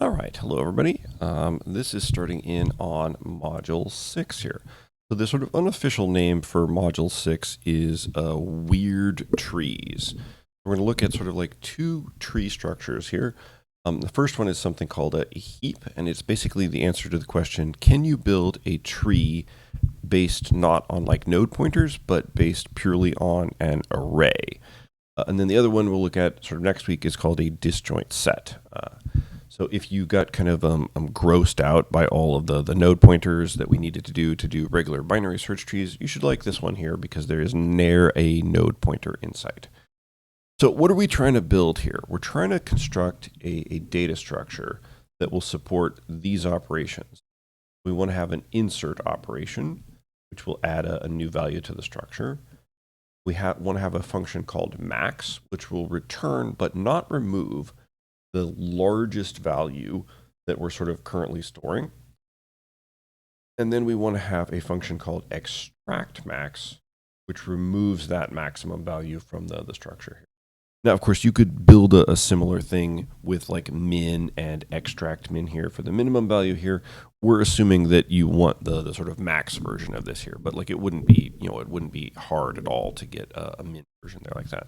All right, hello everybody. This is starting in on Module 6 here. So the sort of unofficial name for Module 6 is Weird Trees. We're going to look at sort of like two tree structures here. The first one is something called a heap, and it's basically the answer to the question, can you build a tree based not on like node pointers, but based purely on an array? And then the other one we'll look at sort of next week is called a disjoint set. So if you got kind of grossed out by all of the node pointers that we needed to do regular binary search trees, you should like this one here because there is ne'er a node pointer in sight. So what are we trying to build here? We're trying to construct a data structure that will support these operations. We want to have an insert operation, which will add a new value to the structure. We want to have a function called max, which will return but not remove the largest value that we're sort of currently storing. And then we want to have a function called extract max, which removes that maximum value from the structure here. Now, of course, you could build a similar thing with like min and extract min here for the minimum value here. We're assuming that you want the sort of max version of this here, but like it wouldn't be hard at all to get a min version there like that.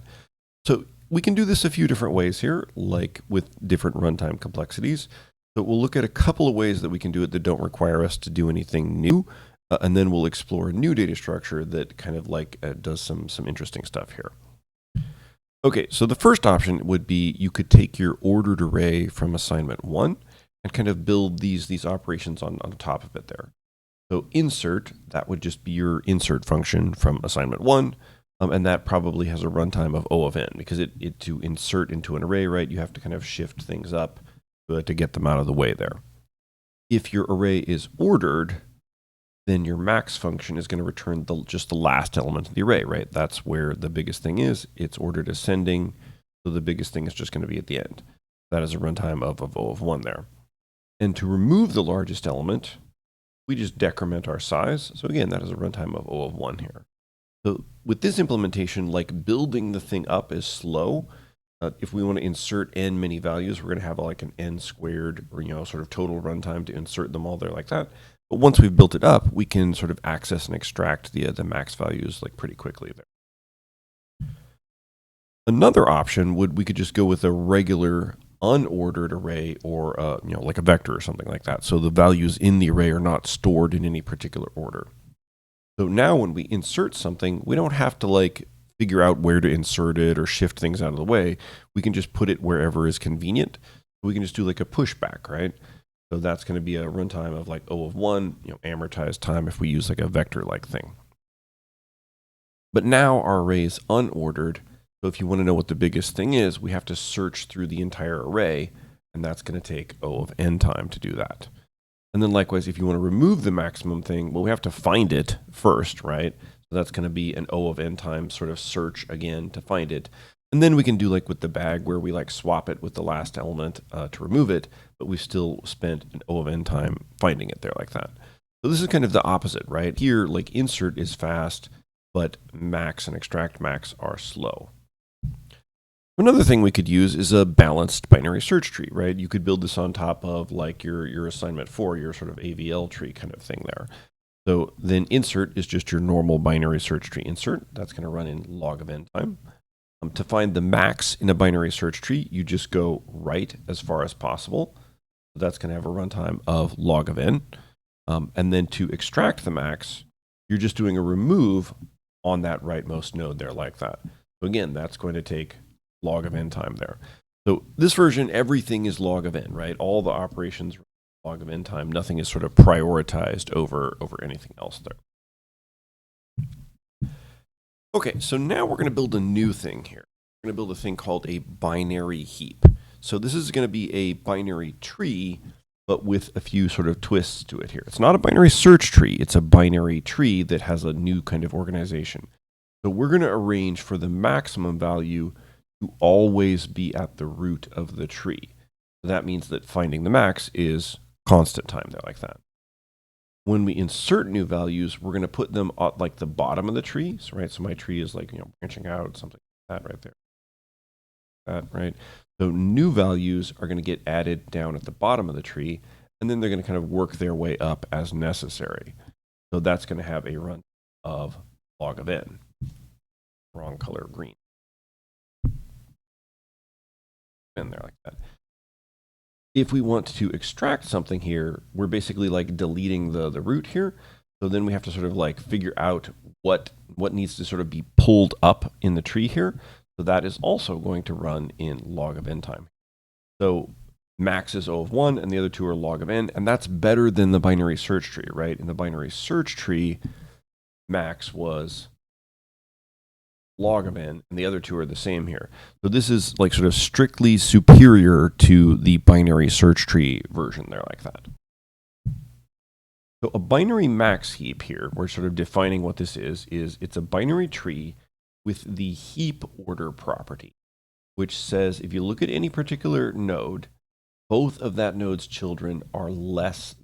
So we can do this a few different ways here, like with different runtime complexities. So we'll look at a couple of ways that we can do it that don't require us to do anything new, and then we'll explore a new data structure that kind of like does some interesting stuff here. Okay, so the first option would be you could take your ordered array from assignment 1 and kind of build these operations on top of it there. So insert, that would just be your insert function from assignment 1. And that probably has a runtime of O of n because to insert into an array, right, you have to kind of shift things up to get them out of the way there. If your array is ordered, then your max function is going to return just the last element of the array, right? That's where the biggest thing is. It's ordered ascending, so the biggest thing is just going to be at the end. That is a runtime of O of 1 there. And to remove the largest element, we just decrement our size. So again, that is a runtime of O of 1 here. So with this implementation, like building the thing up is slow. If we want to insert n many values, we're going to have like an n squared or, sort of total runtime to insert them all there like that. But once we've built it up, we can sort of access and extract the max values like pretty quickly there. Another option we could just go with a regular unordered array or like a vector or something like that. So the values in the array are not stored in any particular order. So now when we insert something, we don't have to like figure out where to insert it or shift things out of the way. We can just put it wherever is convenient. We can just do like a pushback, right? So that's going to be a runtime of like O of 1, amortized time if we use like a vector-like thing. But now our array is unordered. So if you want to know what the biggest thing is, we have to search through the entire array, and that's going to take O of n time to do that. And then likewise, if you want to remove the maximum thing, well, we have to find it first, right? So that's going to be an O of n time sort of search again to find it. And then we can do like with the bag where we like swap it with the last element to remove it, but we still spent an O of n time finding it there like that. So this is kind of the opposite, right? Here, like insert is fast, but max and extract max are slow. Another thing we could use is a balanced binary search tree, right? You could build this on top of like your assignment 4, your sort of AVL tree kind of thing there. So then insert is just your normal binary search tree insert. That's going to run in log of n time. To find the max in a binary search tree, you just go right as far as possible. So that's going to have a runtime of log of n. And then to extract the max, you're just doing a remove on that rightmost node there like that. So again, that's going to take log of n time there. So this version, everything is log of n, right? All the operations are log of n time. Nothing is sort of prioritized over anything else there. Okay, so now we're going to build a new thing here. We're going to build a thing called a binary heap. So this is going to be a binary tree, but with a few sort of twists to it here. It's not a binary search tree. It's a binary tree that has a new kind of organization. So we're going to arrange for the maximum value to always be at the root of the tree. So that means that finding the max is constant time there like that. When we insert new values, we're going to put them at like the bottom of the tree, right? So my tree is like, branching out, something like that right there. That, right? So new values are going to get added down at the bottom of the tree, and then they're going to kind of work their way up as necessary. So that's going to have a run of log of n. Wrong color, green. In there like that. If we want to extract something here, we're basically like deleting the root here. So then we have to sort of like figure out what needs to sort of be pulled up in the tree here. So that is also going to run in log of n time. So max is O of 1, and the other two are log of n, and that's better than the binary search tree, right? In the binary search tree, max was log of n, and the other two are the same here. So this is like sort of strictly superior to the binary search tree version there like that. So a binary max heap here, we're sort of defining what this is it's a binary tree with the heap order property, which says if you look at any particular node, both of that node's children are less.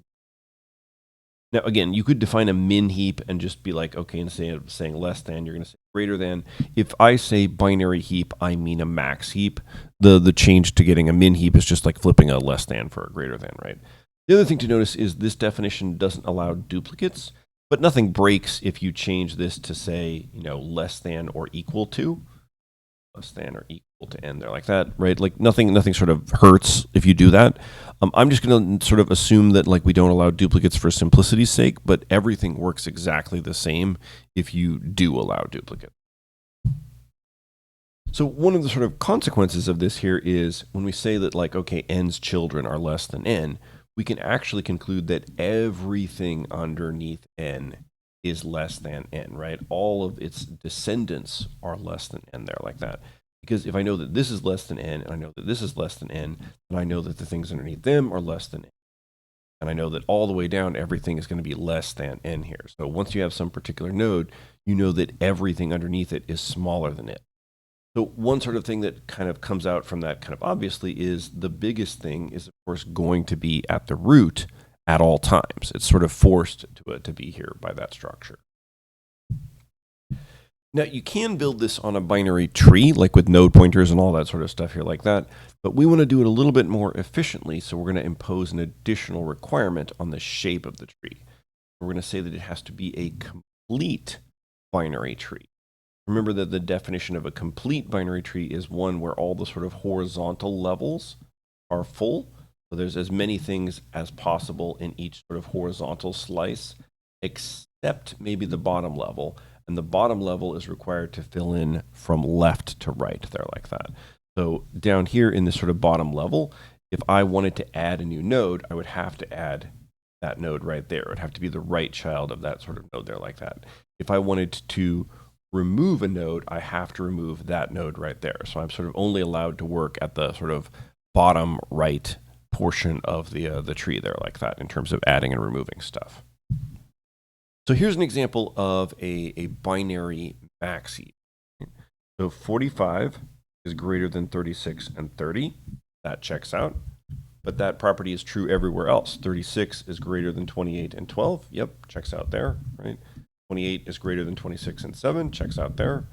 Now, again, you could define a min heap and just be like, okay, instead of saying less than, you're going to say greater than. If I say binary heap, I mean a max heap. The change to getting a min heap is just like flipping a less than for a greater than, right? The other thing to notice is this definition doesn't allow duplicates, but nothing breaks if you change this to say, less than or equal to. Less than or equal to n there like that, right? Like nothing sort of hurts if you do that. I'm just going to sort of assume that like we don't allow duplicates for simplicity's sake, but everything works exactly the same if you do allow duplicates. So one of the sort of consequences of this here is when we say that like, okay, n's children are less than n, we can actually conclude that everything underneath n is less than n, right? All of its descendants are less than n there like that. Because if I know that this is less than n, and I know that this is less than n, then I know that the things underneath them are less than n. And I know that all the way down, everything is going to be less than n here. So once you have some particular node, you know that everything underneath it is smaller than it. So one sort of thing that kind of comes out from that kind of obviously is the biggest thing is, of course, going to be at the root at all times. It's sort of forced to be here by that structure. Now, you can build this on a binary tree, like with node pointers and all that sort of stuff here like that, but we want to do it a little bit more efficiently, so we're going to impose an additional requirement on the shape of the tree. We're going to say that it has to be a complete binary tree. Remember that the definition of a complete binary tree is one where all the sort of horizontal levels are full. So there's as many things as possible in each sort of horizontal slice, except maybe the bottom level. And the bottom level is required to fill in from left to right there like that. So down here in this sort of bottom level, if I wanted to add a new node, I would have to add that node right there. It would have to be the right child of that sort of node there like that. If I wanted to remove a node, I have to remove that node right there. So I'm sort of only allowed to work at the sort of bottom right portion of the tree there like that in terms of adding and removing stuff. So here's an example of a binary max heap. So 45 is greater than 36 and 30. That checks out. But that property is true everywhere else. 36 is greater than 28 and 12. Yep, checks out there, right? 28 is greater than 26 and 7, checks out there.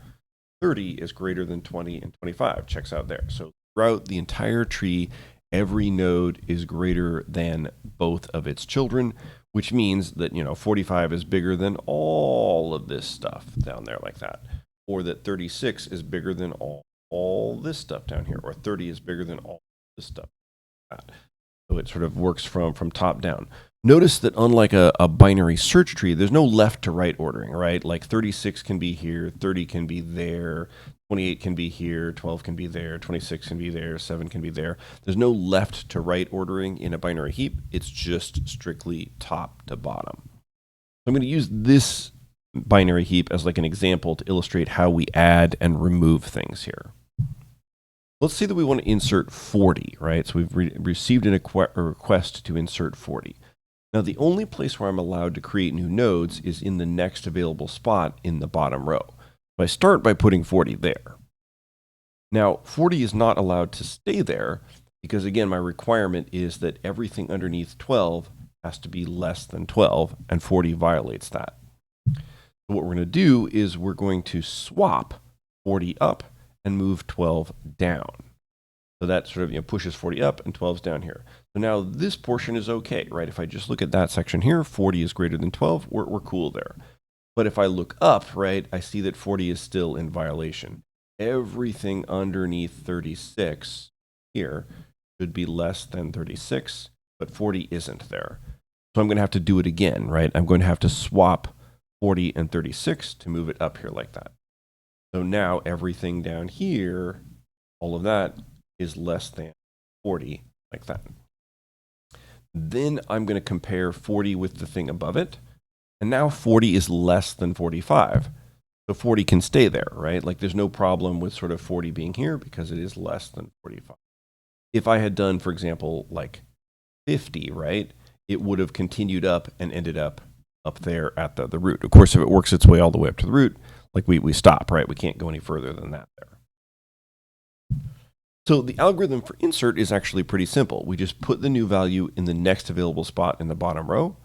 30 is greater than 20 and 25, checks out there. So throughout the entire tree, every node is greater than both of its children, which means that 45 is bigger than all of this stuff down there like that. Or that 36 is bigger than all this stuff down here. Or 30 is bigger than all this stuff. So it sort of works from top down. Notice that unlike a binary search tree, there's no left to right ordering, right? Like 36 can be here, 30 can be there, 28 can be here, 12 can be there, 26 can be there, 7 can be there. There's no left to right ordering in a binary heap. It's just strictly top to bottom. I'm going to use this binary heap as like an example to illustrate how we add and remove things here. Let's say that we want to insert 40, right? So we've received a request to insert 40. Now, the only place where I'm allowed to create new nodes is in the next available spot in the bottom row. So I start by putting 40 there. Now, 40 is not allowed to stay there because, again, my requirement is that everything underneath 12 has to be less than 12, and 40 violates that. So what we're going to do is we're going to swap 40 up and move 12 down. So that sort of pushes 40 up and 12's down here. So now this portion is okay, right? If I just look at that section here, 40 is greater than 12, we're cool there. But if I look up, right, I see that 40 is still in violation. Everything underneath 36 here should be less than 36, but 40 isn't there. So I'm going to have to do it again, right? I'm going to have to swap 40 and 36 to move it up here like that. So now everything down here, all of that is less than 40 like that. Then I'm going to compare 40 with the thing above it. And now 40 is less than 45. So 40 can stay there, right? Like there's no problem with sort of 40 being here because it is less than 45. If I had done, for example, like 50, right, it would have continued up and ended up there at the root. Of course, if it works its way all the way up to the root, like we stop, right? We can't go any further than that there. So the algorithm for insert is actually pretty simple. We just put the new value in the next available spot in the bottom row.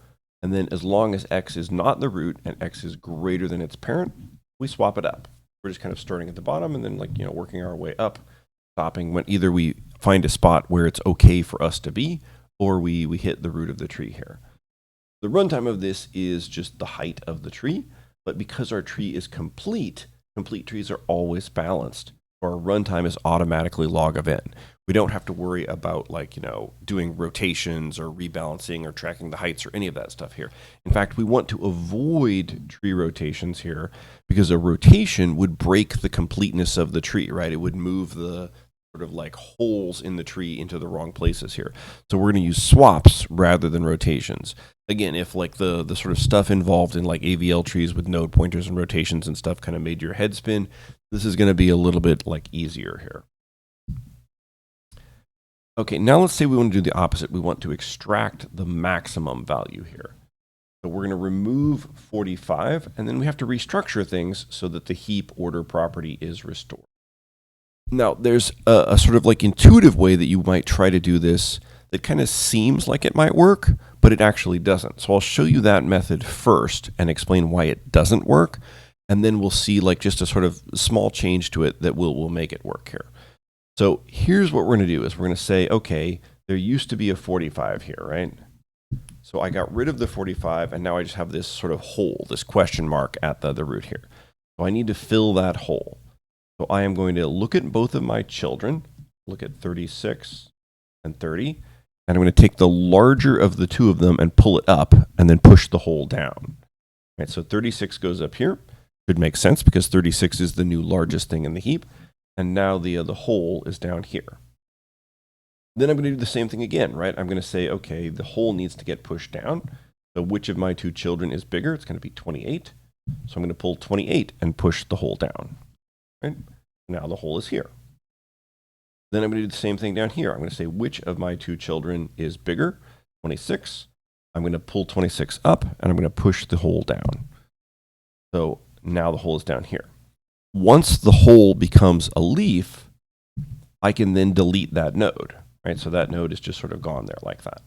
And then as long as x is not the root and x is greater than its parent, we swap it up. We're just kind of starting at the bottom and then working our way up, stopping when either we find a spot where it's okay for us to be or we hit the root of the tree here. The runtime of this is just the height of the tree, but because our tree is complete trees are always balanced. Our runtime is automatically log of n. We don't have to worry about doing rotations or rebalancing or tracking the heights or any of that stuff here. In fact, we want to avoid tree rotations here because a rotation would break the completeness of the tree, right? It would move the sort of like holes in the tree into the wrong places here. So we're going to use swaps rather than rotations. Again, if like the sort of stuff involved in like AVL trees with node pointers and rotations and stuff kind of made your head spin, this is going to be a little bit like easier here. Okay, now let's say we want to do the opposite. We want to extract the maximum value here. So we're going to remove 45, and then we have to restructure things so that the heap order property is restored. Now, there's a sort of like intuitive way that you might try to do this that kind of seems like it might work, but it actually doesn't. So I'll show you that method first and explain why it doesn't work, and then we'll see like just a sort of small change to it that will make it work here. So here's what we're going to do is we're going to say, okay, there used to be a 45 here, right? So I got rid of the 45, and now I just have this sort of hole, this question mark at the root here. So I need to fill that hole. So I am going to look at both of my children, look at 36 and 30, and I'm going to take the larger of the two of them and pull it up and then push the hole down. Right, so 36 goes up here. Should make sense because 36 is the new largest thing in the heap. And now the hole is down here. Then I'm going to do the same thing again, right? I'm going to say, okay, the hole needs to get pushed down. So which of my two children is bigger? It's going to be 28. So I'm going to pull 28 and push the hole down. Right? Now the hole is here. Then I'm going to do the same thing down here. I'm going to say which of my two children is bigger? 26. I'm going to pull 26 up and I'm going to push the hole down. So now the hole is down here. Once the hole becomes a leaf, I can then delete that node, right? So that node is just sort of gone there like that.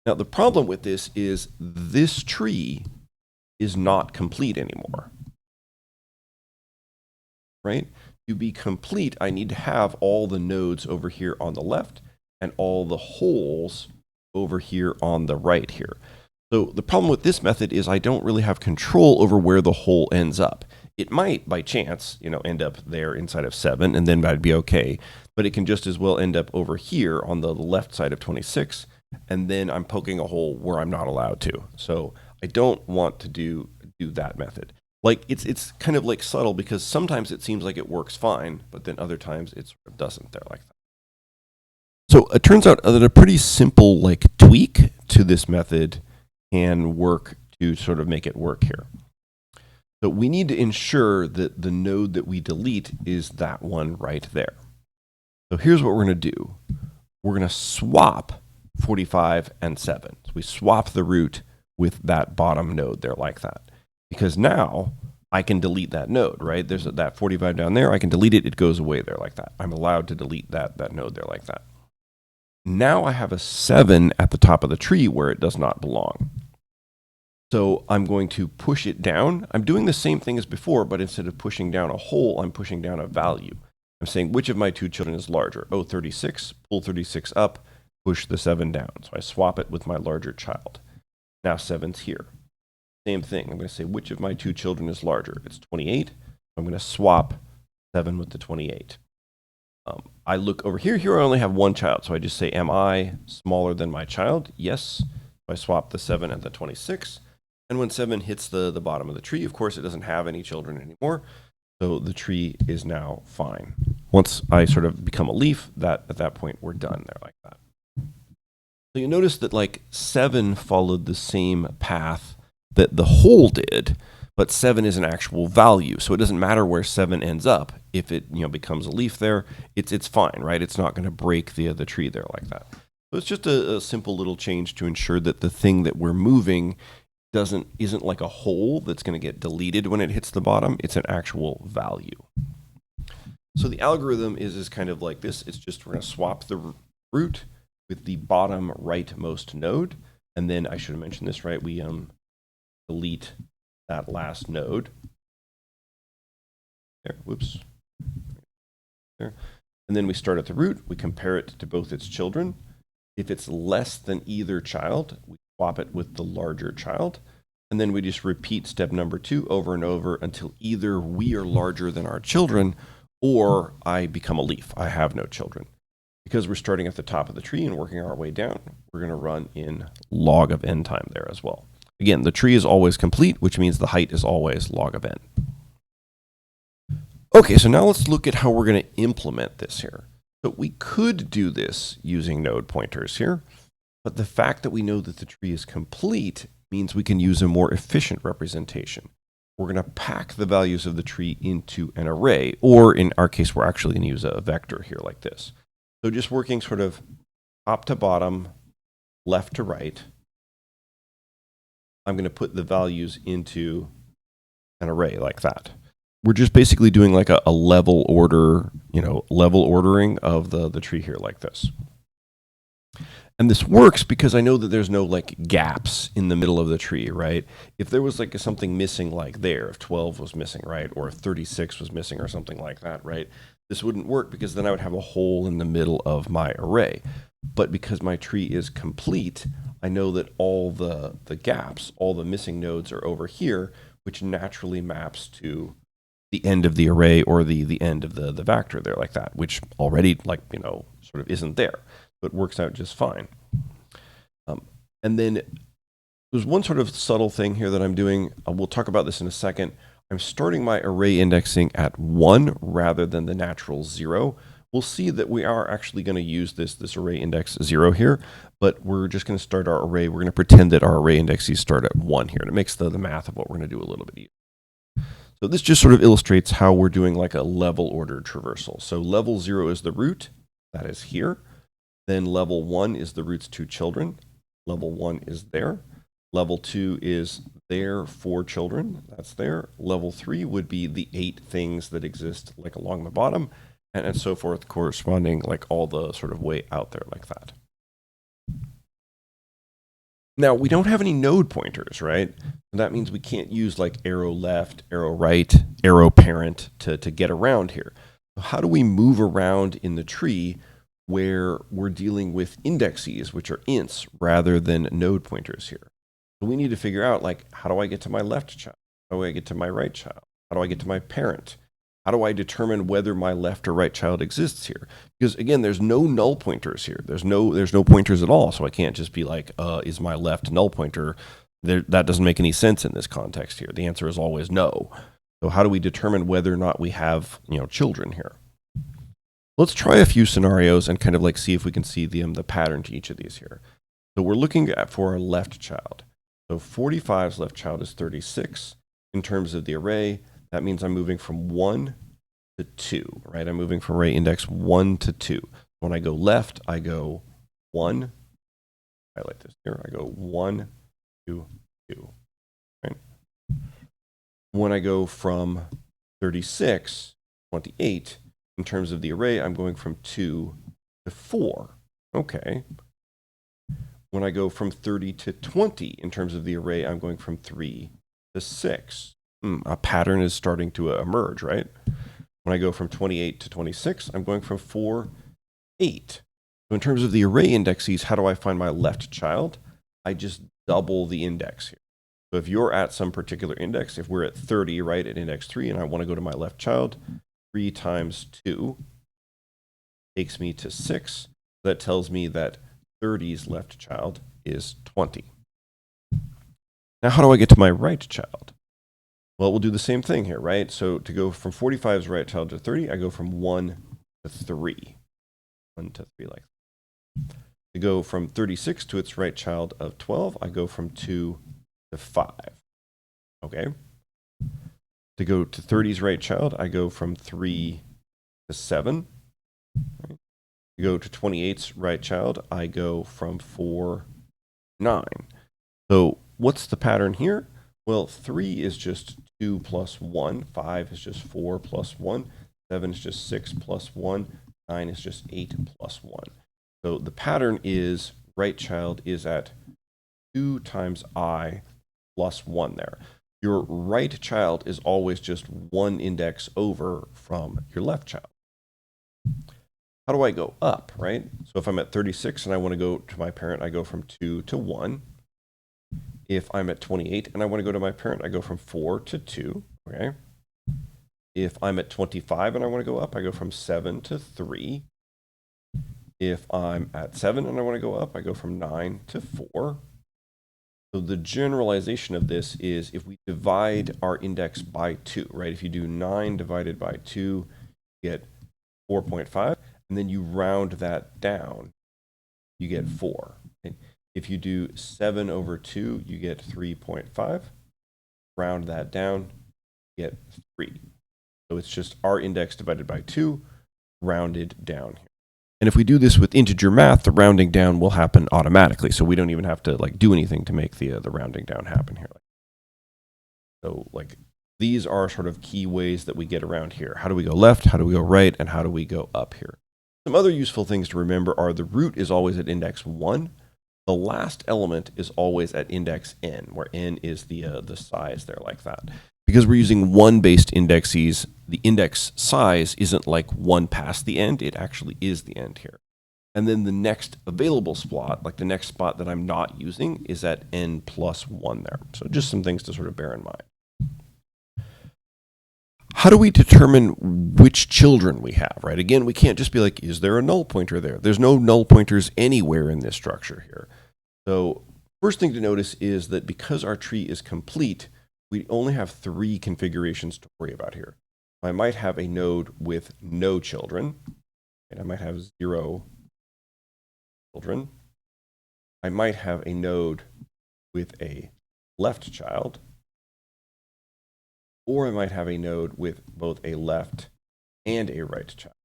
Now the problem with this is this tree is not complete anymore, right? To be complete, I need to have all the nodes over here on the left and all the holes over here on the right here. So the problem with this method is I don't really have control over where the hole ends up. It might, by chance, end up there inside of 7, and then that'd be okay. But it can just as well end up over here on the left side of 26, and then I'm poking a hole where I'm not allowed to. So I don't want to do that method. Like it's kind of like subtle because sometimes it seems like it works fine, but then other times it sort of doesn't there like that. So it turns out that a pretty simple like tweak to this method can work to sort of make it work here. So we need to ensure that the node that we delete is that one right there. So here's what we're going to do. We're going to swap 45 and 7. So we swap the root with that bottom node there like that. Because now I can delete that node, right? There's that 45 down there. I can delete it. It goes away there like that. I'm allowed to delete that node there like that. Now I have a 7 at the top of the tree where it does not belong. So I'm going to push it down. I'm doing the same thing as before, but instead of pushing down a hole, I'm pushing down a value. I'm saying which of my two children is larger? Oh, 36, pull 36 up, push the 7 down. So I swap it with my larger child. Now 7's here. Same thing. I'm going to say which of my two children is larger? It's 28. I'm going to swap 7 with the 28. I look over here. Here I only have one child. So I just say, am I smaller than my child? Yes. So I swap the 7 and the 26. And when 7 hits the bottom of the tree, of course, it doesn't have any children anymore. So the tree is now fine. Once I sort of become a leaf, at that point, we're done there like that. So you notice that like 7 followed the same path that the whole did, but 7 is an actual value. So it doesn't matter where 7 ends up. If it becomes a leaf there, it's fine, right? It's not going to break the tree there like that. So it's just a simple little change to ensure that the thing that we're moving isn't like a hole that's going to get deleted when it hits the bottom. It's an actual value. So the algorithm is kind of like this. It's just we're going to swap the root with the bottom rightmost node. And then I should have mentioned this, right? We delete that last node. There, whoops. There. And then we start at the root. We compare it to both its children. If it's less than either child, we swap it with the larger child. And then we just repeat step number 2 over and over until either we are larger than our children or I become a leaf. I have no children. Because we're starting at the top of the tree and working our way down, we're going to run in log of n time there as well. Again, the tree is always complete, which means the height is always log of n. Okay, so now let's look at how we're going to implement this here. So we could do this using node pointers here, but the fact that we know that the tree is complete means we can use a more efficient representation. We're going to pack the values of the tree into an array, or in our case, we're actually going to use a vector here like this. So just working sort of top to bottom, left to right, I'm going to put the values into an array like that. We're just basically doing like a level order, level ordering of the tree here like this. And this works because I know that there's no like gaps in the middle of the tree, right? If there was like something missing like there, if 12 was missing, right? Or if 36 was missing or something like that, right? This wouldn't work because then I would have a hole in the middle of my array. But because my tree is complete, I know that all the gaps, all the missing nodes are over here, which naturally maps to the end of the array or the end of the vector there like that, which already sort of isn't there, but works out just fine. And then there's one sort of subtle thing here that I'm doing. We'll talk about this in a second. I'm starting my array indexing at 1 rather than the natural 0. We'll see that we are actually going to use this array index 0 here, but we're just going to start our array. We're going to pretend that our array indexes start at 1 here, and it makes the math of what we're going to do a little bit easier. So this just sort of illustrates how we're doing like a level ordered traversal. So level 0 is the root, that is here. Then level 1 is the root's 2 children. Level 1 is there. Level 2 is their 4 children, that's there. Level 3 would be the 8 things that exist like along the bottom, and so forth, corresponding like all the sort of way out there like that. Now, we don't have any node pointers, right? And that means we can't use like arrow left, arrow right, arrow parent to get around here. So how do we move around in the tree where we're dealing with indexes, which are ints, rather than node pointers here? So we need to figure out, like, how do I get to my left child? How do I get to my right child? How do I get to my parent? How do I determine whether my left or right child exists here? Because again, there's no null pointers here. There's no pointers at all. So I can't just be like, is my left null pointer? That doesn't make any sense in this context here. The answer is always no. So how do we determine whether or not we have children here? Let's try a few scenarios and kind of like see if we can see the pattern to each of these here. So we're looking for our left child. So 45's left child is 36. In terms of the array, that means I'm moving from 1 to 2, right? I'm moving from array index 1 to 2. When I go left, I go 1. Highlight this here. I go 1 to 2. Right? When I go from 36, 28, in terms of the array, I'm going from 2 to 4. Okay. When I go from 30 to 20, in terms of the array, I'm going from 3 to 6. A pattern is starting to emerge, right? When I go from 28 to 26, I'm going from 4, 8. So in terms of the array indexes, how do I find my left child? I just double the index here. So if you're at some particular index, if we're at 30, right, at index 3, and I want to go to my left child, 3 times 2 takes me to 6. That tells me that 30's left child is 20. Now, how do I get to my right child? Well, we'll do the same thing here, right? So to go from 45's right child to 30, I go from 1 to 3. 1 to 3 like that. To go from 36 to its right child of 12, I go from 2 to 5. Okay? To go to 30's right child, I go from 3 to 7. Right? To go to 28's right child, I go from 4 to 9. So what's the pattern here? Well, 3 is just 2 plus 1. 5 is just 4 plus 1. 7 is just 6 plus 1. 9 is just 8 plus 1. So the pattern is right child is at 2 times I plus 1 there. Your right child is always just one index over from your left child. How do I go up, right? So if I'm at 36 and I want to go to my parent, I go from 2 to 1. If I'm at 28 and I want to go to my parent, I go from 4 to 2, okay? If I'm at 25 and I want to go up, I go from 7 to 3. If I'm at 7 and I want to go up, I go from 9 to 4. So the generalization of this is if we divide our index by 2, right? If you do 9 divided by 2, you get 4.5, and then you round that down, you get 4. Okay? If you do 7 over 2, you get 3.5. Round that down, you get 3. So it's just our index divided by 2, rounded down here. And if we do this with integer math, the rounding down will happen automatically. So we don't even have to do anything to make the rounding down happen here. So these are sort of key ways that we get around here. How do we go left? How do we go right? And how do we go up here? Some other useful things to remember are the root is always at index 1. The last element is always at index n, where n is the size there like that. Because we're using 1-based indexes, the index size isn't like 1 past the end, it actually is the end here. And then the next available spot, like the next spot that I'm not using, is at n plus 1 there. So just some things to sort of bear in mind. How do we determine which children we have, right? Again, we can't just be like, is there a null pointer there? There's no null pointers anywhere in this structure here. So first thing to notice is that because our tree is complete, we only have 3 configurations to worry about here. I might have a node with no children, and I might have 0 children. I might have a node with a left child, or I might have a node with both a left and a right child.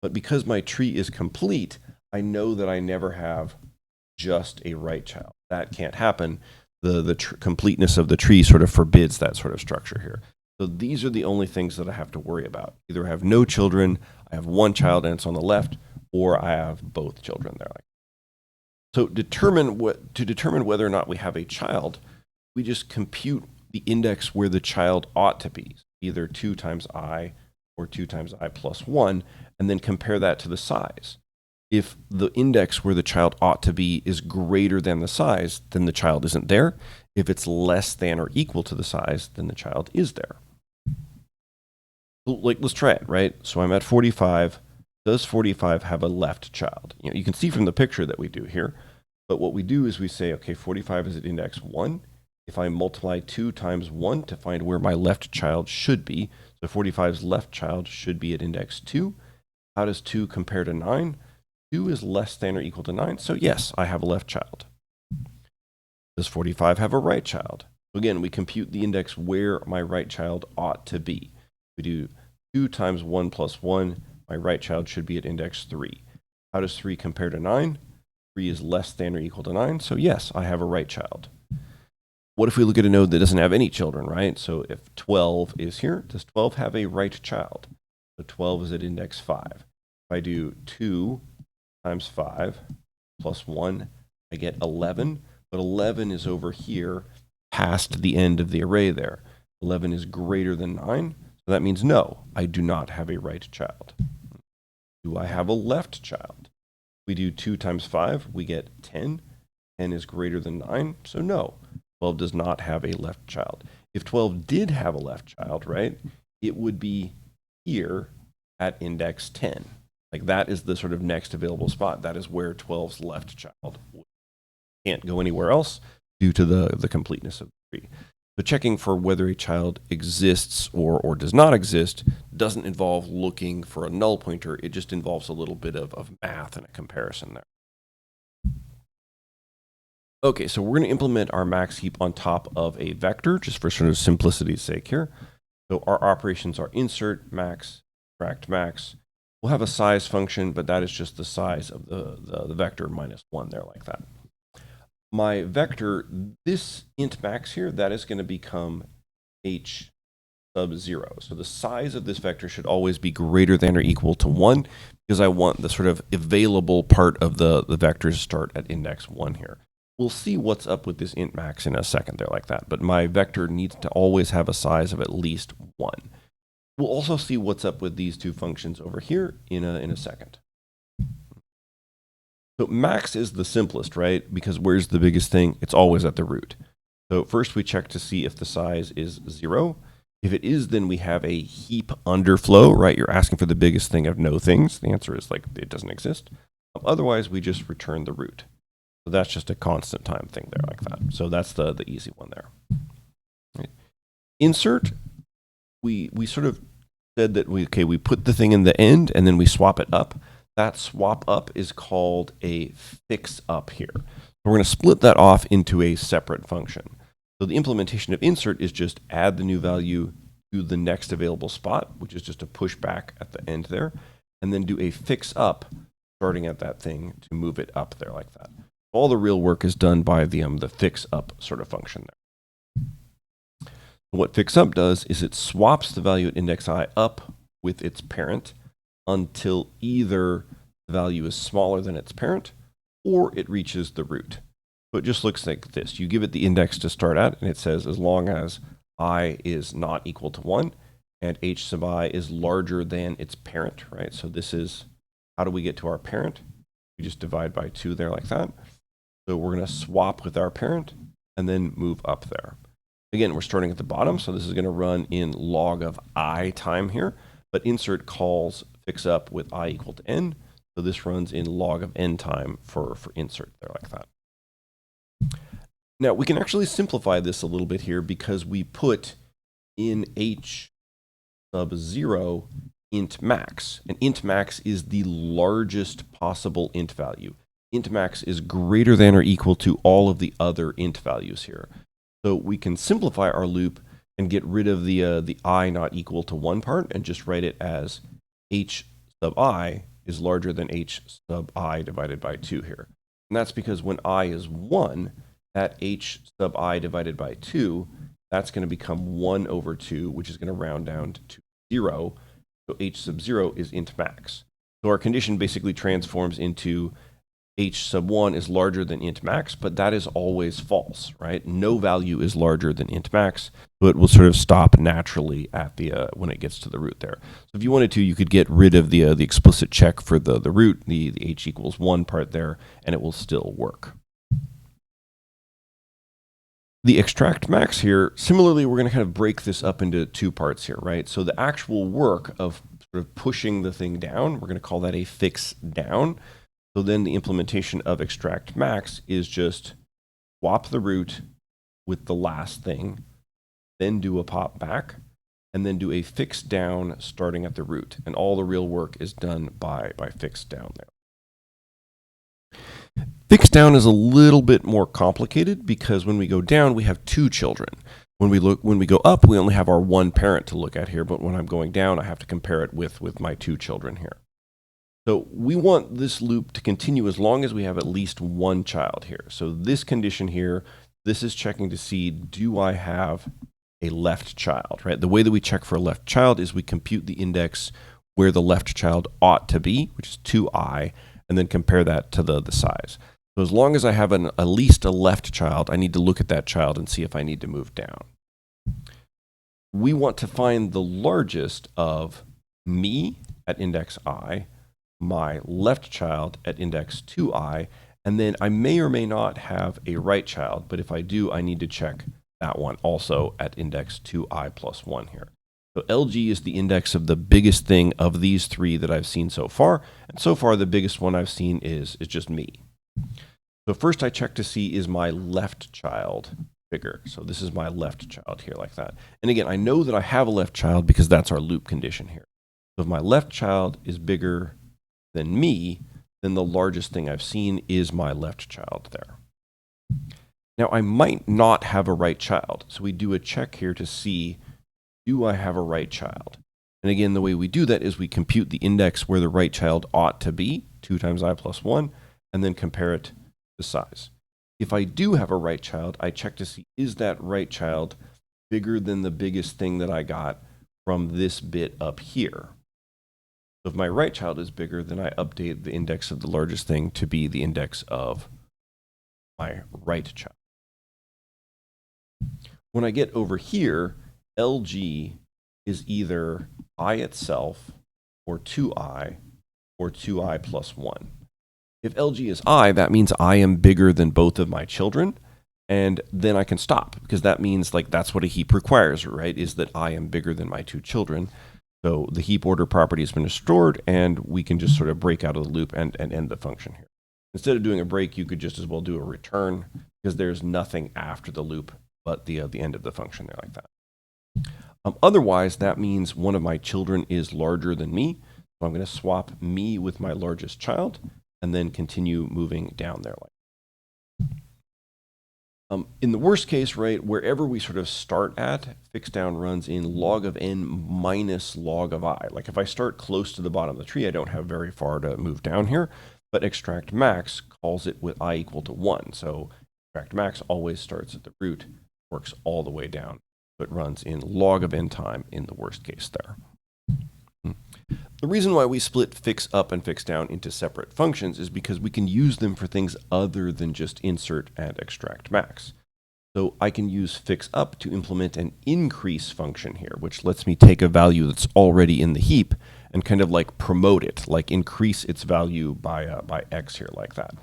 But because my tree is complete, I know that I never have just a right child. That can't happen. The completeness of the tree sort of forbids that sort of structure here. So these are the only things that I have to worry about. Either I have no children, I have 1 child and it's on the left, or I have both children there. So to determine whether or not we have a child, we just compute the index where the child ought to be, either 2 times I or 2 times I plus 1, and then compare that to the size. If the index where the child ought to be is greater than the size, then the child isn't there. If it's less than or equal to the size, then the child is there. Let's try it, right? So I'm at 45. Does 45 have a left child? You can see from the picture that we do here. But what we do is we say, okay, 45 is at index 1. If I multiply 2 times 1 to find where my left child should be, so 45's left child should be at index 2. How does 2 compare to 9? 2 is less than or equal to 9, so yes, I have a left child. Does 45 have a right child? Again, we compute the index where my right child ought to be. We do 2 times 1 plus 1. My right child should be at index 3. How does 3 compare to 9? 3 is less than or equal to 9, so yes, I have a right child. What if we look at a node that doesn't have any children, right? So if 12 is here, does 12 have a right child? So 12 is at index 5. If I do 2 times 5 plus 1, I get 11, but 11 is over here past the end of the array there. 11 is greater than 9, So that means no, I do not have a right child. Do I have a left child? We do 2 times 5, we get 10. 10 is greater than 9, so no, 12 does not have a left child. If 12 did have a left child, right, it would be here at index 10. Like that is the sort of next available spot. That is where 12's left child can't go anywhere else due to the completeness of the tree. So checking for whether a child exists or does not exist doesn't involve looking for a null pointer. It just involves a little bit of math and a comparison there. Okay, so we're going to implement our max heap on top of a vector, just for sort of simplicity's sake here. So our operations are insert max, subtract max. We'll have a size function, but that is just the size of the vector minus 1 there, like that. My vector, this int max here, that is going to become h sub 0. So the size of this vector should always be greater than or equal to 1, because I want the sort of available part of the vector to start at index 1 here. We'll see what's up with this int max in a second there, like that. But my vector needs to always have a size of at least 1. We'll also see what's up with these two functions over here in a second. So max is the simplest, right? Because where's the biggest thing? It's always at the root. So first we check to see if the size is 0. If it is, then we have a heap underflow, right? You're asking for the biggest thing of no things. The answer is like it doesn't exist. Otherwise, we just return the root. So that's just a constant time thing there, like that. So that's the easy one there. Right. Insert, we sort of said that we put the thing in the end and then we swap it up. That swap up is called a fix up here. We're going to split that off into a separate function. So the implementation of insert is just add the new value to the next available spot, which is just a push back at the end there, and then do a fix up starting at that thing to move it up there like that. All the real work is done by the fix up sort of function there. What fix up does is it swaps the value at index I up with its parent until either the value is smaller than its parent or it reaches the root. So it just looks like this. You give it the index to start at, and it says as long as I is not equal to 1 and h sub I is larger than its parent, right? So this is, how do we get to our parent? We just divide by 2 there like that. So we're going to swap with our parent and then move up there. Again, we're starting at the bottom, so this is going to run in log of I time here, but insert calls fix up with I equal to n, so this runs in log of n time for insert there like that. Now, we can actually simplify this a little bit here because we put in h sub 0 int max, and int max is the largest possible int value. Int max is greater than or equal to all of the other int values here. So we can simplify our loop and get rid of the I not equal to 1 part and just write it as h sub I is larger than h sub I divided by 2 here. And that's because when I is 1, that h sub I divided by 2, that's going to become 1 over 2, which is going to round down to 0. So h sub 0 is int max. So our condition basically transforms into h sub 1 is larger than int max, but that is always false, right? No value is larger than int max, so it will sort of stop naturally at the when it gets to the root there. So if you wanted to, you could get rid of the explicit check for the root, the h equals 1 part there, and it will still work. The extract max here, similarly, we're going to kind of break this up into 2 parts here, right? So the actual work of sort of pushing the thing down, we're going to call that a fix down. So then the implementation of extract max is just swap the root with the last thing, then do a pop back, and then do a fix down starting at the root. And all the real work is done by fix down there. Fix down is a little bit more complicated because when we go down, we have 2 children. When we go up, we only have our 1 parent to look at here, but when I'm going down, I have to compare it with my 2 children here. So we want this loop to continue as long as we have at least 1 child here. So this condition here, this is checking to see, do I have a left child, right? The way that we check for a left child is we compute the index where the left child ought to be, which is 2i, and then compare that to the size. So as long as I have at least a left child, I need to look at that child and see if I need to move down. we want to find the largest of me at index I, my left child at index 2I, and then I may or may not have a right child, but if I do, I need to check that one also at index 2I plus 1 here. So LG is the index of the biggest thing of these three that I've seen so far, and so far the biggest one I've seen is just me. So first I check to see, is my left child bigger? So this is my left child here like that. And again, I know that I have a left child because that's our loop condition here. So if my left child is bigger than me, then the largest thing I've seen is my left child there. Now I might not have a right child. So we do a check here to see, do I have a right child? And again, the way we do that is we compute the index where the right child ought to be, 2 times I plus 1, and then compare it to size. If I do have a right child, I check to see, is that right child bigger than the biggest thing that I got from this bit up here? So if my right child is bigger, then I update the index of the largest thing to be the index of my right child. When I get over here, LG is either I itself, or 2I, or 2I plus 1. If LG is I, that means I am bigger than both of my children, and then I can stop, because that means like that's what a heap requires, right? Is that I am bigger than my two children. So the heap order property has been restored, and we can just sort of break out of the loop and end the function here. Instead of doing a break, you could just as well do a return, because there's nothing after the loop but the end of the function there like that. Otherwise, that means one of my children is larger than me. So I'm going to swap me with my largest child and then continue moving down there. In the worst case, right, wherever we sort of start at, fixed down runs in log of n minus log of I. Like if I start close to the bottom of the tree, I don't have very far to move down here, but extract max calls it with I equal to 1. So extract max always starts at the root, works all the way down. It runs in log of n time in the worst case there. The reason why we split fix up and fix down into separate functions is because we can use them for things other than just insert and extract max. So I can use fix up to implement an increase function here, which lets me take a value that's already in the heap and kind of like promote it, like increase its value by x here like that.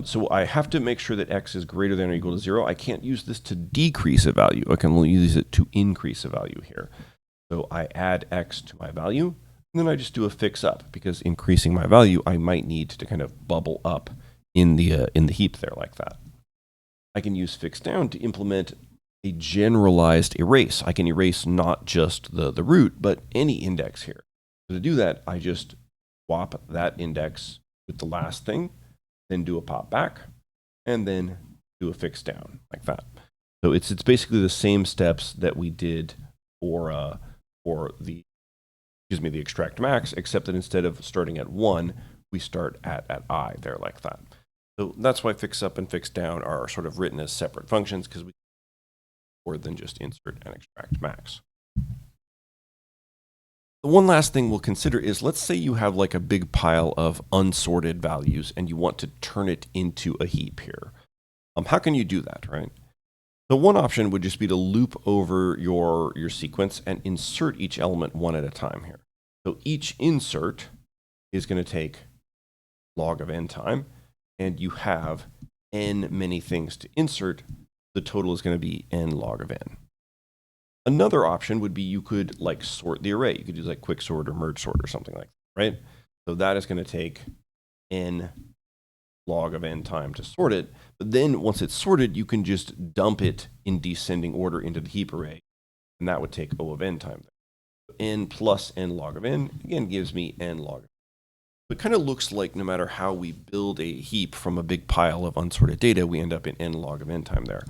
So I have to make sure that x is greater than or equal to 0. I can't use this to decrease a value. I can only use it to increase a value here. So I add x to my value, and then I just do a fix up, because increasing my value, I might need to kind of bubble up in the heap there like that. I can use fix down to implement a generalized erase. I can erase not just the root, but any index here. So to do that, I just swap that index with the last thing, then do a pop back, and then do a fix down like that. So it's basically the same steps that we did for the extract max, except that instead of starting at 1, we start at I there like that. So that's why fix up and fix down are sort of written as separate functions, because we more than just insert and extract max. The one last thing we'll consider is, let's say you have like a big pile of unsorted values and you want to turn it into a heap here. How can you do that, right? So one option would just be to loop over your sequence and insert each element one at a time here. So each insert is going to take log of n time, and you have n many things to insert. The total is going to be n log of n. Another option would be you could like sort the array. You could use like quick sort or merge sort or something like that, right? So that is going to take n log of n time to sort it. But then once it's sorted, you can just dump it in descending order into the heap array, and that would take O of n time. N plus n log of n, again, gives me n log of n. It kind of looks like no matter how we build a heap from a big pile of unsorted data, we end up in n log of n time there.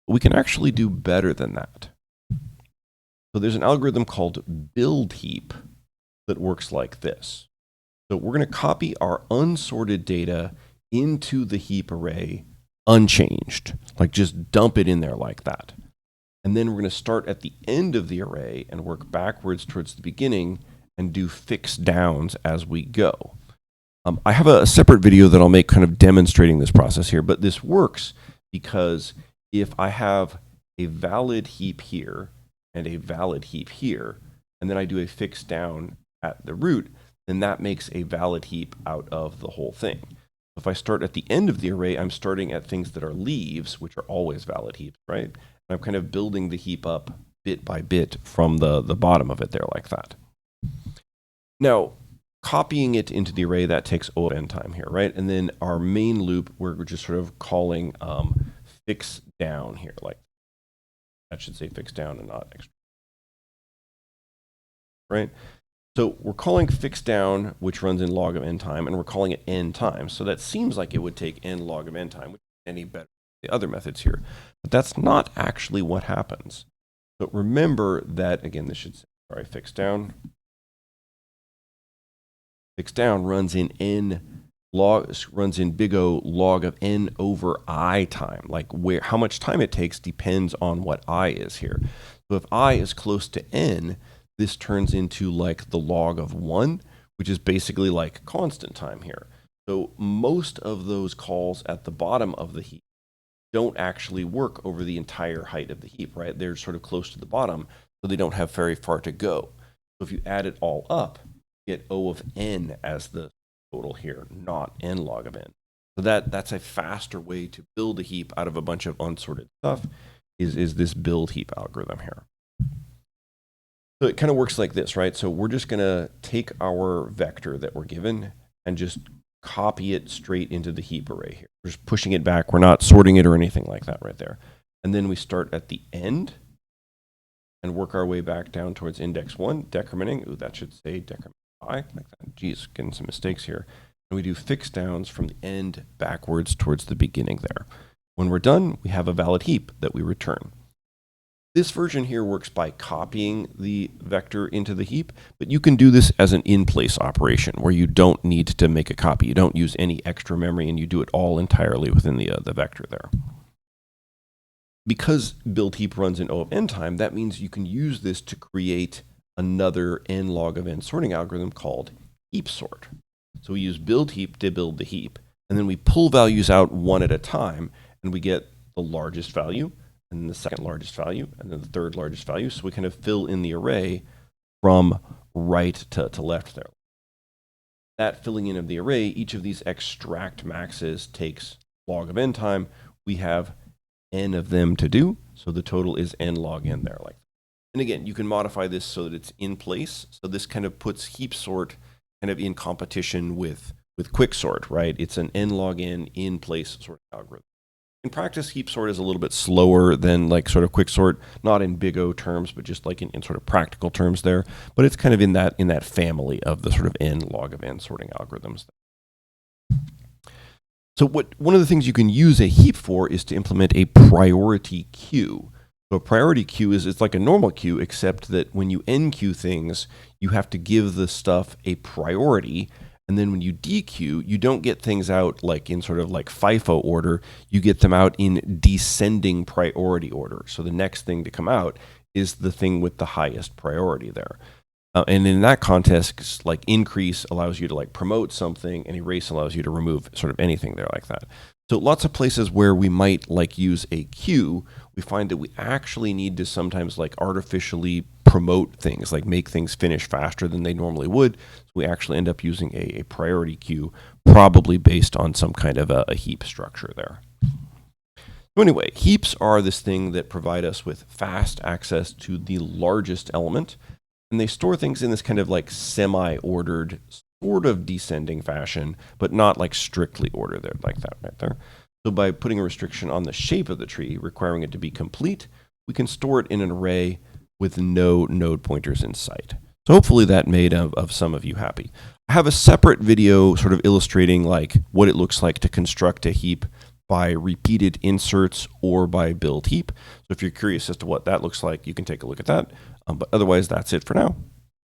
But we can actually do better than that. So there's an algorithm called build heap that works like this. So we're going to copy our unsorted data into the heap array unchanged, like just dump it in there like that. And then we're going to start at the end of the array and work backwards towards the beginning and do fix downs as we go. I have a separate video that I'll make kind of demonstrating this process here, but this works because if I have a valid heap here and a valid heap here, and then I do a fix down at the root, then that makes a valid heap out of the whole thing. If I start at the end of the array, I'm starting at things that are leaves, which are always valid heaps, right? And I'm kind of building the heap up bit by bit from the bottom of it there like that. Now, copying it into the array, that takes O of n time here, right? And then our main loop, we're just sort of calling fix down here, like that should say fix down and not extra, right? So we're calling fix down, which runs in log of n time, and we're calling it n times. So that seems like it would take n log of n time, which is any better than the other methods here. But that's not actually what happens. So remember that, again, this should say, sorry, fix down. Fix down runs in big O log of n over I time. Like how much time it takes depends on what I is here. So if I is close to n, this turns into like the log of 1, which is basically like constant time here. So most of those calls at the bottom of the heap don't actually work over the entire height of the heap, right? They're sort of close to the bottom, so they don't have very far to go. So if you add it all up, you get O of n as the total here, not n log of n. So that's a faster way to build a heap out of a bunch of unsorted stuff, is this build heap algorithm here. So it kind of works like this, right? So we're just going to take our vector that we're given and just copy it straight into the heap array here. We're just pushing it back. We're not sorting it or anything like that right there. And then we start at the end and work our way back down towards index 1, decrementing. Ooh, that should say decrement I, like that. Geez, getting some mistakes here. And we do fix downs from the end backwards towards the beginning there. When we're done, we have a valid heap that we return. This version here works by copying the vector into the heap, but you can do this as an in-place operation where you don't need to make a copy. You don't use any extra memory, and you do it all entirely within the vector there. Because build heap runs in O of n time, that means you can use this to create another n log of n sorting algorithm called heap sort. So we use build heap to build the heap, and then we pull values out one at a time, and we get the largest value, and then the second largest value, and then the third largest value. So we kind of fill in the array from right to left there. That filling in of the array, each of these extract maxes takes log of n time. We have n of them to do, so the total is n log n there. Like, and again, you can modify this so that it's in place. So this kind of puts heap sort kind of in competition with quick sort, right? It's an n log n in place sort of algorithm. In practice, heap sort is a little bit slower than like sort of quick sort, not in big O terms, but just like in sort of practical terms there. But it's kind of in that family of the sort of n log of n sorting algorithms. So one of the things you can use a heap for is to implement a priority queue. So a priority queue it's like a normal queue, except that when you enqueue things, you have to give the stuff a priority. And then when you dequeue, you don't get things out like in sort of like FIFO order. You get them out in descending priority order. So the next thing to come out is the thing with the highest priority there. And in that context, like increase allows you to like promote something, and erase allows you to remove sort of anything there like that. So lots of places where we might like use a queue, we find that we actually need to sometimes like artificially promote things, like make things finish faster than they normally would. So we actually end up using a priority queue, probably based on some kind of a heap structure there. So anyway, heaps are this thing that provide us with fast access to the largest element. And they store things in this kind of like semi-ordered, sort of descending fashion, but not like strictly ordered there, like that right there. So by putting a restriction on the shape of the tree, requiring it to be complete, we can store it in an array with no node pointers in sight. So hopefully that made of some of you happy. I have a separate video sort of illustrating like what it looks like to construct a heap by repeated inserts or by build heap. So if you're curious as to what that looks like, you can take a look at that. But otherwise, that's it for now.